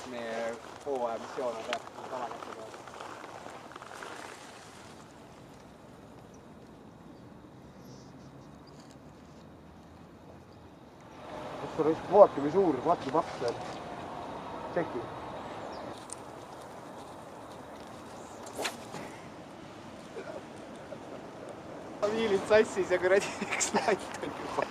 meie hooaja missioon on rääkida kalanähtega. Vaata, kui suur vatlipaks on. Tšeki. Viilid sassis ja kuradi üks latt on juba.